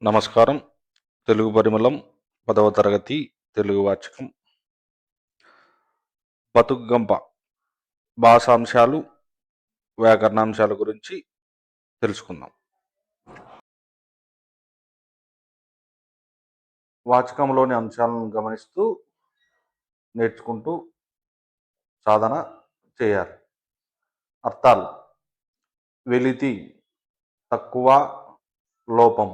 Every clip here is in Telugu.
నమస్కారం. తెలుగు పరిమళం 10వ తరగతి తెలుగు వాచకం బతుకుగంప భాషాంశాలు, వ్యాకరణాంశాల గురించి తెలుసుకుందాం. వాచకంలోని అంశాలను గమనిస్తూ నేర్చుకుంటూ సాధన చేయాలి. అర్థాలు: వెలితి, తక్కువ, లోపం.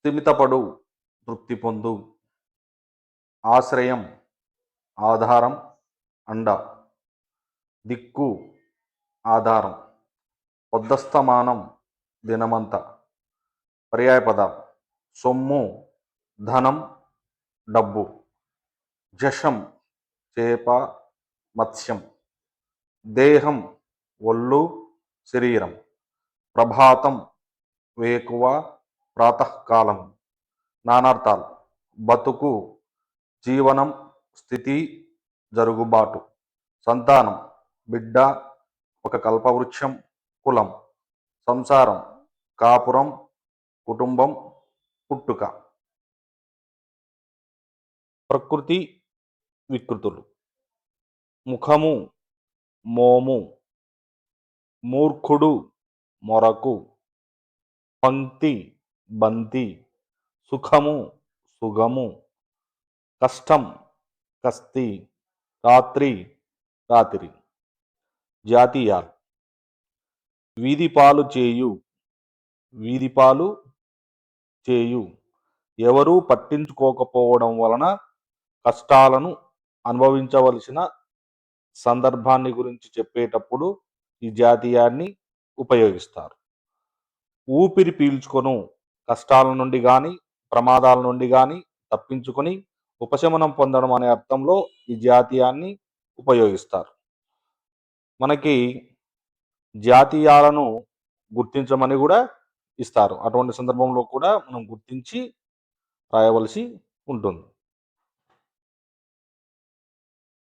స్థిమితపడు, తృప్తి పొందు. ఆశ్రయం, ఆధారం, అండ. దిక్కు, ఆధారం. పొద్దస్తమానం, దినమంత. పర్యాయపదాలు: సొమ్ము, ధనం, డబ్బు. జషం, చేప, మత్స్యం. దేహం, ఒళ్ళు, శరీరం. ప్రభాతం, వేకువ, ప్రాతకాలం. నానార్థాలు: బతుకు, జీవనం, స్థితి, జరుగుబాటు. సంతానం, బిడ్డ, ఒక కల్పవృక్షం, కులం. సంసారం, కాపురం, కుటుంబం, పుట్టుక. ప్రకృతి వికృతులు: ముఖము, మోము. మూర్ఖుడు, మొరకు. పంక్తి, బంతి. సుఖము, సుగము. కష్టం, కస్తి. రాత్రి, రాత్రి. జాతీయాలు: వీధిపాలు చేయు, వీధిపాలు చేయు. ఎవరూ పట్టించుకోకపోవడం వలన కష్టాలను అనుభవించవలసిన సందర్భాన్ని గురించి చెప్పేటప్పుడు ఈ జాతీయాన్ని ఉపయోగిస్తారు. ఊపిరి పీల్చుకొను, కష్టాల నుండి కానీ ప్రమాదాల నుండి కానీ తప్పించుకొని ఉపశమనం పొందడం అనే అర్థంలో ఈ జాతీయాన్ని ఉపయోగిస్తారు. మనకి జాతీయాలను గుర్తించమని కూడా ఇస్తారు. అటువంటి సందర్భంలో కూడా మనం గుర్తించి రాయవలసి ఉంటుంది.